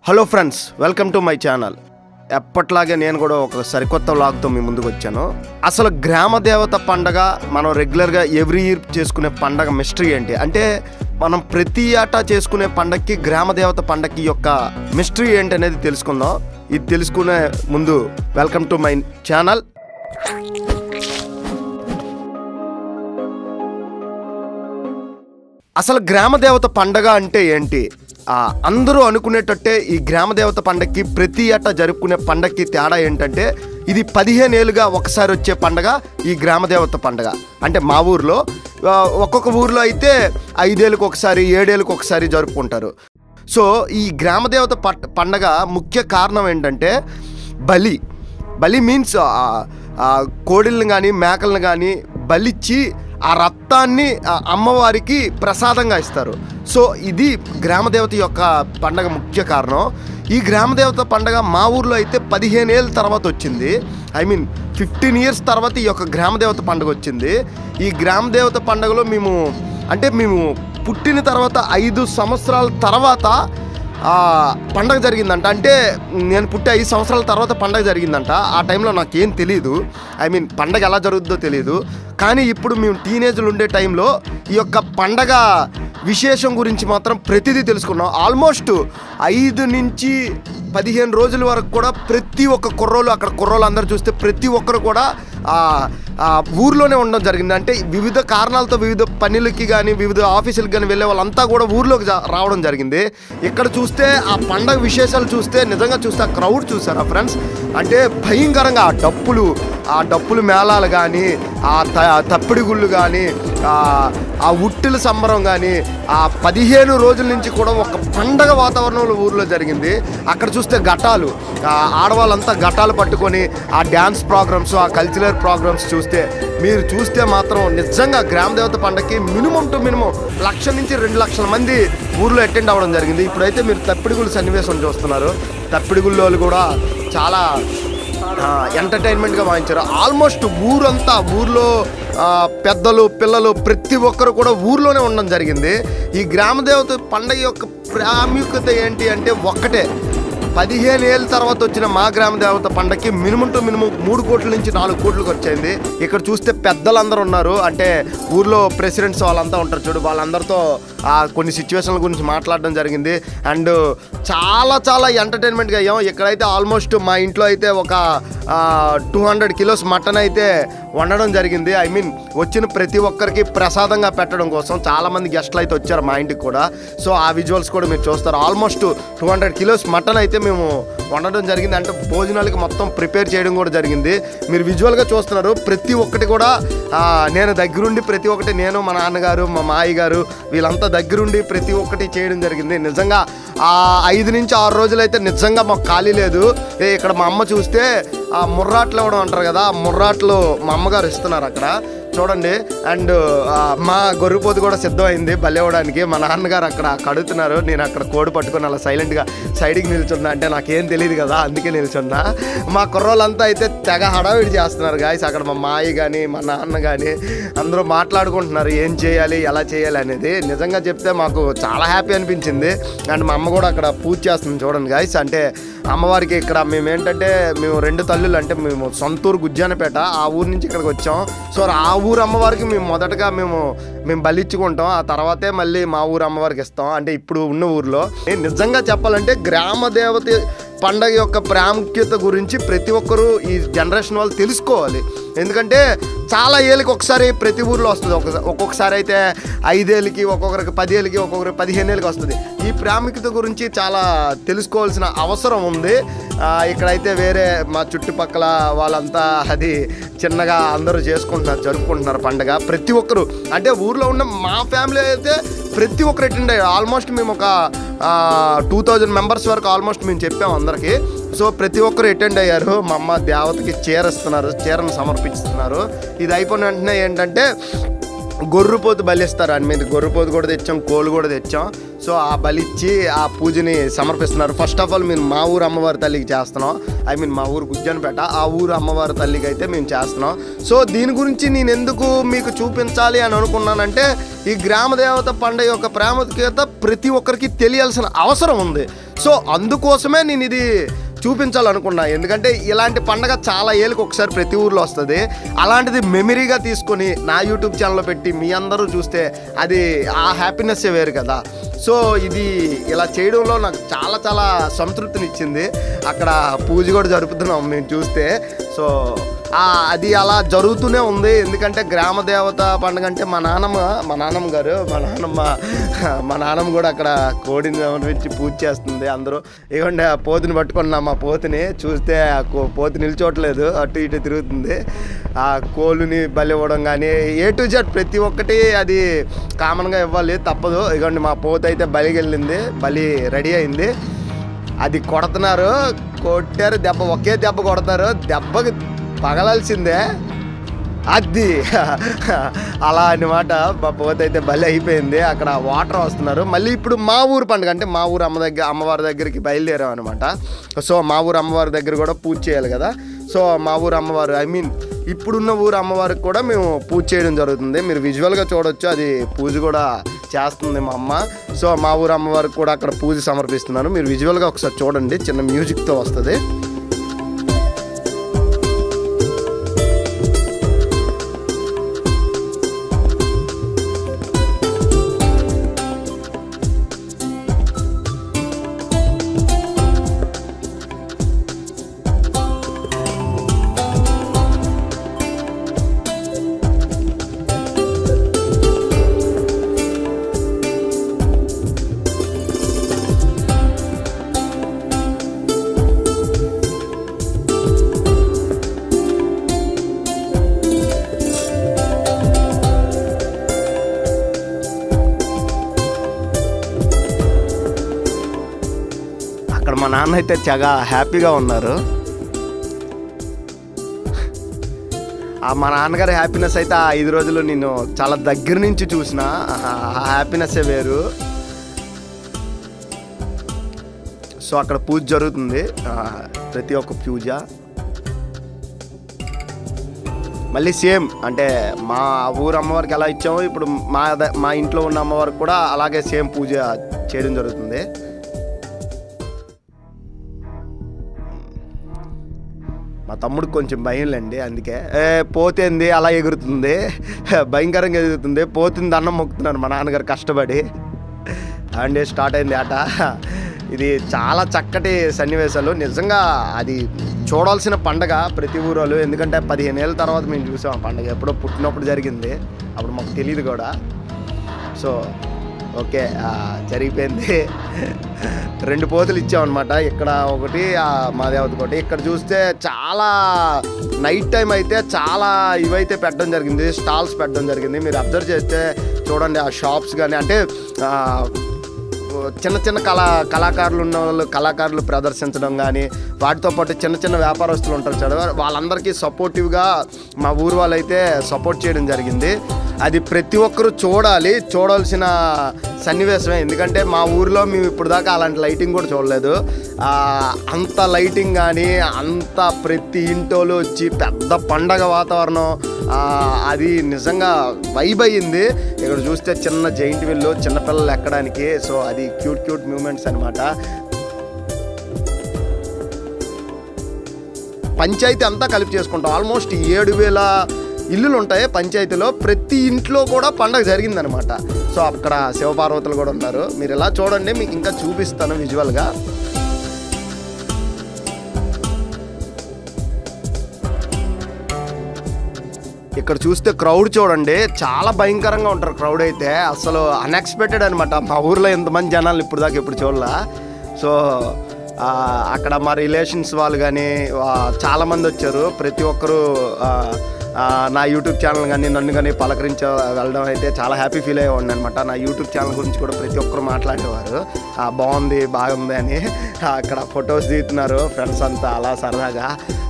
Hello friends, welcome to my channel. ఎప్పట్లాగే నేను కూడా ఒక సరికొత్త వ్లాగ్తో మీ ముందుకు వచ్చాను. అసలు గ్రామ దేవత పండగ మనం రెగ్యులర్గా ఎవ్రీ ఇయర్ చేసుకునే పండగ మిస్టరీ ఏంటి అంటే, మనం ప్రతి ఏటా చేసుకునే పండగకి గ్రామ దేవత పండగకి యొక్క మిస్టరీ ఏంటి అనేది తెలుసుకుందాం. ఇది తెలుసుకునే ముందు వెల్కమ్ టు మై ఛానల్. అసలు గ్రామ దేవత పండగ అంటే ఏంటి? అందరూ అనుకునేటట్టే ఈ గ్రామదేవత పండగకి ప్రతి ఏటా జరుపుకునే పండగకి తేడా ఏంటంటే, ఇది 15 ఏళ్ళుగా ఒకసారి వచ్చే పండగ ఈ గ్రామదేవత పండగ. అంటే మా ఊర్లో ఒక్కొక్క ఊర్లో అయితే 5 ఏళ్ళకి ఒకసారి 7 ఏళ్ళకి ఒకసారి జరుపుకుంటారు. సో ఈ గ్రామదేవత పండగ ముఖ్య కారణం ఏంటంటే బలి మీన్స్ కోడిల్ని కానీ మేకలను కానీ బలిచ్చి ఆ రక్తాన్ని అమ్మవారికి ప్రసాదంగా ఇస్తారు. సో ఇది గ్రామదేవత యొక్క పండగ ముఖ్య కారణం. ఈ గ్రామదేవత పండగ మా ఊర్లో అయితే 15 ఏళ్ళ తర్వాత వచ్చింది. 15 ఇయర్స్ తర్వాత ఈ యొక్క గ్రామదేవత పండుగ వచ్చింది. ఈ గ్రామదేవత పండుగలో మేము పుట్టిన తర్వాత 5 సంవత్సరాల తర్వాత పండగ జరిగిందంట. అంటే నేను పుట్టి 5 సంవత్సరాల తర్వాత పండగ జరిగిందంట. ఆ టైంలో నాకేం తెలీదు, పండగ ఎలా జరుగుతుందో తెలీదు. కానీ ఇప్పుడు మేము టీనేజ్లు ఉండే టైంలో ఈ యొక్క పండగ విశేషం గురించి మాత్రం ప్రతిదీ తెలుసుకున్నాం. ఆల్మోస్ట్ 5 నుంచి 15 రోజుల వరకు కూడా ప్రతి ఒక్క కుర్రోళ్ళు అందరూ చూస్తే ప్రతి ఒక్కరు కూడా ఊర్లోనే ఉండడం జరిగింది. అంటే వివిధ కారణాలతో వివిధ పనులకి కానీ వివిధ ఆఫీసులకు కానీ వెళ్ళే వాళ్ళంతా కూడా ఊర్లోకి రావడం జరిగింది. ఇక్కడ చూస్తే ఆ పండగ విశేషాలు చూస్తే నిజంగా చూస్తే ఆ క్రౌడ్ చూసారా ఫ్రెండ్స్, అంటే భయంకరంగా ఆ డప్పులు మేళాలు కానీ ఆ తప్పిడి గుళ్ళు కానీ ఆ ఉట్టిల సంబరం కానీ ఆ 15 రోజుల నుంచి కూడా ఒక పండగ వాతావరణంలో ఊర్లో జరిగింది. అక్కడ చూస్తే ఘటాలు, ఆడవాళ్ళంతా ఘటాలు పట్టుకొని ఆ డ్యాన్స్ ప్రోగ్రామ్స్, ఆ కల్చరల్ ప్రోగ్రామ్స్ మీరు చూస్తే మాత్రం నిజంగా గ్రామదేవత పండగకి మినిమం 1,00,000 నుంచి 2,00,000 మంది ఊర్లో అటెండ్ అవ్వడం జరిగింది. ఇప్పుడైతే మీరు తప్పిడిగుళ్ళు సన్నివేశం చూస్తున్నారు. తప్పిడిగుళ్ళు కూడా చాలా ఎంటర్టైన్మెంట్గా వాయించారు. ఆల్మోస్ట్ ఊర్లో పెద్దలు పిల్లలు ప్రతి ఒక్కరు కూడా ఊర్లోనే ఉండడం జరిగింది. ఈ గ్రామదేవత పండగ యొక్క ప్రాముఖ్యత ఏంటి అంటే ఒక్కటే, 15 ఏళ్ళ తర్వాత వచ్చిన మా గ్రామదేవత పండగకి మినిమం 3 కోట్ల నుంచి 4 కోట్లకు వచ్చింది. ఇక్కడ చూస్తే పెద్దలందరూ ఉన్నారు. అంటే ఊర్లో ప్రెసిడెంట్స్ వాళ్ళంతా ఉంటారు చూడు, వాళ్ళందరితో కొన్ని సిచ్యువేషన్ల గురించి మాట్లాడడం జరిగింది. అండ్ చాలా ఎంటర్టైన్మెంట్గా అయ్యాం. ఇక్కడైతే ఆల్మోస్ట్ మా ఇంట్లో అయితే ఒక 200 కిలోస్ మటన్ అయితే వండడం జరిగింది. వచ్చిన ప్రతి ఒక్కరికి ప్రసాదంగా పెట్టడం కోసం చాలామంది గెస్ట్లు అయితే వచ్చారు మా ఇంటికి కూడా. సో ఆ విజువల్స్ కూడా మీరు చూస్తారు. ఆల్మోస్ట్ 200 కిలోస్ మటన్ అయితే మేము వండడం జరిగింది. అంటే భోజనాలకి మొత్తం ప్రిపేర్ చేయడం కూడా జరిగింది. మీరు విజువల్గా చూస్తున్నారు. ప్రతి ఒక్కటి కూడా నేను దగ్గరుండి ప్రతి ఒక్కటి, నేను మా నాన్నగారు మా మాయ్య గారు వీళ్ళంతా దగ్గరుండి ప్రతి ఒక్కటి చేయడం జరిగింది. నిజంగా 5 నుంచి 6 రోజులైతే నిజంగా మాకు ఖాళీ లేదు. ఇక్కడ మా అమ్మ చూస్తే ముర్రాట్లు ఇవ్వడం అంటారు కదా, ముర్రాట్లు మా అమ్మగారు ఇస్తున్నారు అక్కడ చూడండి. అండ్ మా గొర్రెపోతు కూడా సిద్ధమైంది బలివ్వడానికి. మా నాన్నగారు అక్కడ కడుగుతున్నారు. నేను అక్కడ కోడి పట్టుకుని అలా సైలెంట్గా సైడ్కి నిల్చున్నా. అంటే నాకేం తెలియదు కదా, అందుకే నిల్చున్నా. మా కుర్రోళ్ళంతా అయితే తెగ హడావిడి చేస్తున్నారు గాయస్. అక్కడ మా మాయ్య కానీ మా నాన్న కానీ అందరూ మాట్లాడుకుంటున్నారు ఏం చేయాలి ఎలా చేయాలి అనేది. నిజంగా చెప్తే మాకు చాలా హ్యాపీ అనిపించింది. అండ్ మా అమ్మ కూడా అక్కడ పూజ చేస్తుంది చూడండి గాయస్. అంటే అమ్మవారికి ఇక్కడ మేము 2 తల్లులు, అంటే మేము సొంతూరు గుజ్జానపేట, ఆ ఊరు నుంచి ఇక్కడికి వచ్చాం. సో ఆ ఊరు అమ్మవారికి మేము మొదటగా మేము బలిచ్చుకుంటాం. ఆ తర్వాతే మళ్ళీ మా ఊరు అమ్మవారికి ఇస్తాం, అంటే ఇప్పుడు ఉన్న ఊర్లో. నిజంగా చెప్పాలంటే గ్రామ దేవత పండగ యొక్క ప్రాముఖ్యత గురించి ప్రతి ఒక్కరూ ఈ జనరేషన్ వాళ్ళు తెలుసుకోవాలి. ఎందుకంటే చాలా ఏళ్ళకి ఒకసారి ప్రతి ఊర్లో వస్తుంది. ఒక్కొక్కసారి అయితే 5 ఏళ్ళకి, ఒక్కొక్కరికి 10 ఏళ్ళకి, ఒక్కొక్కరికి 15 ఏళ్ళకి వస్తుంది. ఈ ప్రాముఖ్యత గురించి చాలా తెలుసుకోవాల్సిన అవసరం ఉంది. ఇక్కడైతే వేరే మా చుట్టుపక్కల వాళ్ళంతా అది చిన్నగా అందరూ జరుపుకుంటున్నారు పండగ. ప్రతి ఒక్కరు, అంటే ఊర్లో ఉన్న మా ఫ్యామిలీ అయితే ప్రతి ఒక్కరు అటెండ్ అయ్యారు. ఆల్మోస్ట్ మేము ఒక 2000 మెంబర్స్ వరకు ఆల్మోస్ట్ మేము చెప్పాము అందరికీ. సో ప్రతి ఒక్కరు అటెండ్ అయ్యారు. మా అమ్మ దేవతకి చీరను సమర్పిస్తున్నారు. ఇది అయిపోయిన వెంటనే ఏంటంటే గొర్రెపోతు బలిస్తారు. అని మీరు గొర్రెపోతు కూడా తెచ్చాం, కోళ్ళు కూడా తెచ్చాం. సో ఆ బలిచ్చి ఆ పూజని సమర్పిస్తున్నారు. ఫస్ట్ ఆఫ్ ఆల్ మేము మా ఊరు అమ్మవారి తల్లికి చేస్తున్నాం. మా ఊరు గుజ్జనపేట, ఆ ఊరు అమ్మవారి తల్లికి అయితే మేము చేస్తున్నాం. సో దీని గురించి నేను ఎందుకు మీకు చూపించాలి అని అనుకున్నానంటే, ఈ గ్రామ దేవత పండుగ యొక్క ప్రాముఖ్యత ప్రతి ఒక్కరికి తెలియాల్సిన అవసరం ఉంది. సో అందుకోసమే నేను ఇది చూపించాలనుకున్నా. ఎందుకంటే ఇలాంటి పండగ చాలా ఏళ్ళకి ఒకసారి ప్రతి ఊర్లో వస్తుంది. అలాంటిది మెమరీగా తీసుకొని నా యూట్యూబ్ ఛానల్లో పెట్టి మీ అందరూ చూస్తే అది ఆ హ్యాపీనెస్సే వేరు కదా. సో ఇది ఇలా చేయడంలో నాకు చాలా చాలా సంతృప్తినిచ్చింది. అక్కడ పూజ కూడా జరుపుతున్నాం మేము చూస్తే. సో అది అలా జరుగుతూనే ఉంది. ఎందుకంటే గ్రామ దేవత పండుగ అంటే మా నాన్నమ్మ కూడా అక్కడ కోడిని సమర్పించి పూజ చేస్తుంది. అందరూ ఇవ్వండి ఆ పోతుని పట్టుకున్నాం. ఆ పోతుని చూస్తే ఆ పోతు నిల్చోట్లేదు, అటు ఇటు తిరుగుతుంది. ఆ కోళ్ళుని బలి ఇవ్వడం కానీ A to Z ప్రతి ఒక్కటి అది కామన్గా ఇవ్వాలి, తప్పదు. ఇవ్వండి మా పోతు అయితే బలికి వెళ్ళింది, బలి రెడీ అయింది. అది కొడుతున్నారు, కొట్టారు, ఒకే దెబ్బ కొడతారు, దెబ్బకి పగలాల్సిందే. అది అలా అన్నమాట. మా పోత అయితే బలి అయిపోయింది. అక్కడ వాటర్ వస్తున్నారు. మళ్ళీ ఇప్పుడు మా ఊరు పండుగ అంటే మా ఊరు అమ్మవారి దగ్గరికి బయలుదేరాం అనమాట. సో మా ఊరు అమ్మవారి దగ్గర కూడా పూజ చేయాలి కదా. సో మా ఊరు అమ్మవారు ఇప్పుడున్న ఊరు అమ్మవారికి కూడా మేము పూజ చేయడం జరుగుతుంది. మీరు విజువల్గా చూడొచ్చు, అది పూజ కూడా చేస్తుంది మా అమ్మ. సో మా ఊరు అమ్మవారికి కూడా అక్కడ పూజ సమర్పిస్తున్నాను. మీరు విజువల్గా ఒకసారి చూడండి, చిన్న మ్యూజిక్తో వస్తుంది. మా నాన్న అయితే చాలా హ్యాపీగా ఉన్నారు. మా నాన్నగారి హ్యాపీనెస్ అయితే ఆ 5 రోజులు నేను చాలా దగ్గర నుంచి చూసిన హ్యాపీనెస్సే వేరు. సో అక్కడ పూజ జరుగుతుంది, ప్రతి ఒక్క పూజ మళ్ళీ సేమ్ అంటే మా ఊరు అమ్మవారికి ఎలా ఇచ్చామో ఇప్పుడు మా ఇంట్లో ఉన్న అమ్మవారికి కూడా అలాగే సేమ్ పూజ చేయడం జరుగుతుంది. మా తమ్ముడికి కొంచెం భయంలేండి, అందుకే పోతేంది అలా ఎగురుతుంది, భయంకరంగా ఎగురుతుంది. పోతుంది దండం మొక్కుతున్నాను మా నాన్నగారు కష్టపడి. అండ్ స్టార్ట్ అయింది ఆట. ఇది చాలా చక్కటి సన్నివేశాలు. నిజంగా అది చూడాల్సిన పండగ ప్రతి ఊరోళ్ళు. ఎందుకంటే 15 ఏళ్ళ తర్వాత మేము చూసాం ఆ పండగ. ఎప్పుడో పుట్టినప్పుడు జరిగింది, అప్పుడు మాకు తెలియదు కూడా. సో ఓకే జరిగిపోయింది. 2 పోతులు ఇచ్చామన్నమాట. ఇక్కడ ఒకటి మా దేవత ఒకటి. ఇక్కడ చూస్తే చాలా నైట్ టైం అయితే చాలా ఇవైతే పెట్టడం జరిగింది, స్టాల్స్ పెట్టడం జరిగింది. మీరు అబ్జర్వ్ చేస్తే చూడండి, ఆ షాప్స్ కానీ అంటే చిన్న చిన్న కళాకారులు ఉన్న వాళ్ళు కళాకారులు ప్రదర్శించడం కానీ, వాటితో పాటు చిన్న చిన్న వ్యాపారస్తులు ఉంటారు చూడ, వాళ్ళందరికీ సపోర్టివ్గా మా ఊరు వాళ్ళైతే సపోర్ట్ చేయడం జరిగింది. అది ప్రతి ఒక్కరూ చూడాల్సిన సన్నివేశమే. ఎందుకంటే మా ఊరిలో మేము ఇప్పుడు దాకా అలాంటి లైటింగ్ కూడా చూడలేదు. అంత లైటింగ్ కానీ అంత ప్రతి ఇంటోలు వచ్చి పెద్ద పండగ వాతావరణం, అది నిజంగా వైబ్ అయ్యింది. ఇక్కడ చూస్తే చిన్న జైంట్ వీల్ చిన్నపిల్లలు ఎక్కడానికి. సో అది క్యూట్ మూమెంట్స్ అనమాట. పంచాయతీ అంతా కలిపి చేసుకుంటాం. ఆల్మోస్ట్ 7,000 ఇల్లులు ఉంటాయి పంచాయతీలో. ప్రతి ఇంట్లో కూడా పండగ జరిగిందనమాట. సో అక్కడ శివపార్వతులు కూడా ఉన్నారు. మీరు ఇలా చూడండి, మీకు ఇంకా చూపిస్తాను విజువల్గా. ఇక్కడ చూస్తే క్రౌడ్ చూడండి, చాలా భయంకరంగా ఉంటారు క్రౌడ్ అయితే. అసలు అన్ఎక్స్పెక్టెడ్ అనమాట. మా ఊర్లో ఇంతమంది జనాలు ఇప్పుడు దాకా ఎప్పుడు చూడలా. సో అక్కడ మా రిలేషన్స్ వాళ్ళు కానీ చాలామంది వచ్చారు. ప్రతి ఒక్కరూ నా యూట్యూబ్ ఛానల్ కానీ నన్ను కానీ పలకరించి వెళ్ళడం అయితే చాలా హ్యాపీ ఫీల్ అయ్యేవాడిని అనమాట. నా యూట్యూబ్ ఛానల్ గురించి కూడా ప్రతి ఒక్కరు మాట్లాడేవారు, బాగుంది అని. అక్కడ ఫొటోస్ దిగుతున్నారు ఫ్రెండ్స్ అంతా అలా సరదాగా.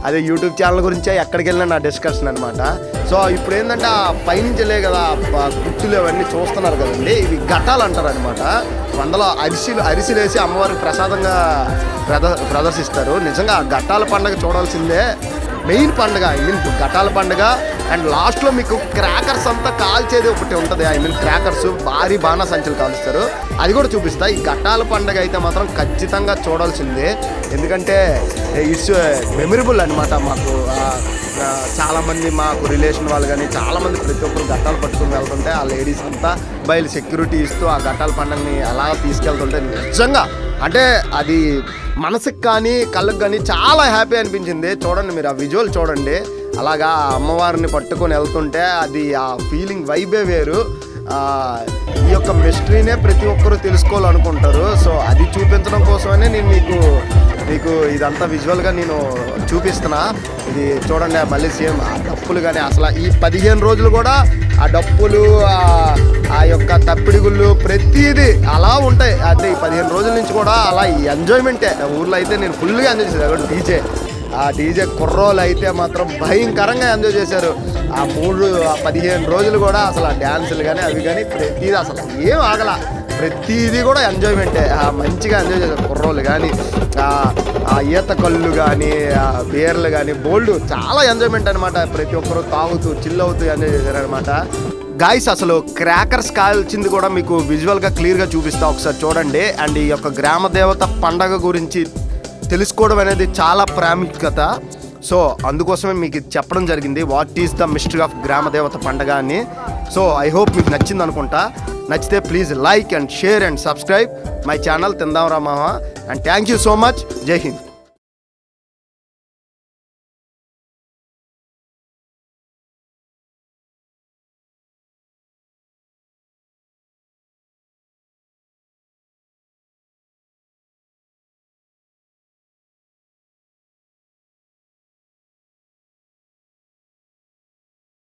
అదే యూట్యూబ్ ఛానల్ గురించే ఎక్కడికి వెళ్ళినా నా డిస్కషన్ అనమాట. సో ఇప్పుడు ఏంటంటే ఆ పైనుంచలే కదా గుర్తులు అవన్నీ చూస్తున్నారు కదండి, ఇవి ఘటాలు అంటారు అనమాట. అందులో అరిసిలేసి అమ్మవారికి ప్రసాదంగా ప్రదర్శిస్తారు. నిజంగా ఆ ఘటాల పండుగ చూడాల్సిందే, మెయిన్ పండుగ. ఘటాల పండుగ. అండ్ లాస్ట్లో మీకు క్రాకర్స్ అంతా కాల్చేది ఒకటి ఉంటుంది, క్రాకర్స్ భారీ బాణసంచులు కాలుస్తారు, అది కూడా చూపిస్తా. ఈ ఘటాల పండుగ అయితే మాత్రం ఖచ్చితంగా చూడాల్సిందే, ఎందుకంటే ఇట్స్ మెమరబుల్ అనమాట. మాకు చాలామంది మాకు రిలేషన్ వాళ్ళు కానీ చాలామంది ప్రతి ఒక్కరు ఘటాలు పట్టుకుని వెళ్తుంటే ఆ లేడీస్ అంతా బయలు సెక్యూరిటీ ఇస్తూ ఆ ఘటాల పండుగని అలా తీసుకెళ్తుంటే నిజంగా అంటే అది మనసుకు కానీ కళ్ళకు కానీ చాలా హ్యాపీ అనిపించింది. చూడండి మీరు ఆ విజువల్ చూడండి, అలాగా అమ్మవారిని పట్టుకొని వెళ్తుంటే అది ఆ ఫీలింగ్ వైబే వేరు. ఈ యొక్క మిస్టరీనే ప్రతి ఒక్కరూ తెలుసుకోవాలనుకుంటారు. సో అది చూపించడం కోసమనే నేను మీకు ఇదంతా విజువల్గా నేను చూపిస్తున్నా. ఇది చూడండి మళ్ళీ సేమ్ ఆ డప్పులు కానీ అసలు ఈ 15 రోజులు కూడా ఆ డప్పులు ఆ యొక్క తప్పిడిగుళ్ళు ప్రతిదీ అలా ఉంటాయి. అంటే ఈ 15 రోజుల నుంచి కూడా అలా ఎంజాయ్మెంటే. ఊర్లో అయితే నేను ఫుల్గా ఎంజాయ్ చేశాను. ఆ డీజే కుర్రోలు అయితే మాత్రం భయంకరంగా ఎంజాయ్ చేశారు. ఆ 15 రోజులు కూడా అసలు ఆ డ్యాన్సులు కానీ అవి కానీ ప్రతిదీ అసలు ఏం ఆగల, ప్రతిదీ కూడా ఎంజాయ్మెంటే. మంచిగా ఎంజాయ్ చేశారు కుర్రోలు కానీ, ఆ ఈత కళ్ళు కానీ, ఆ బీర్లు కానీ, బోల్డ్ చాలా ఎంజాయ్మెంట్ అనమాట. ప్రతి ఒక్కరు తాగుతూ చిల్ అవుతూ ఎంజాయ్ చేశారనమాట. గాయస్ అసలు క్రాకర్స్ కాల్చింది కూడా మీకు విజువల్గా క్లియర్గా చూపిస్తా, ఒకసారి చూడండి. అండ్ ఈ యొక్క గ్రామ దేవత పండగ గురించి తెలుసుకోవడం అనేది చాలా ప్రాముఖ్యత. సో అందుకోసమే మీకు చెప్పడం జరిగింది, what is the mystery of గ్రామ దేవత పండగ అని. సో ఐ హోప్ మీకు నచ్చింది అనుకుంటా. నచ్చితే please like and share and subscribe my channel తిందాం రా మామ. And thank you so much. జై హింద్.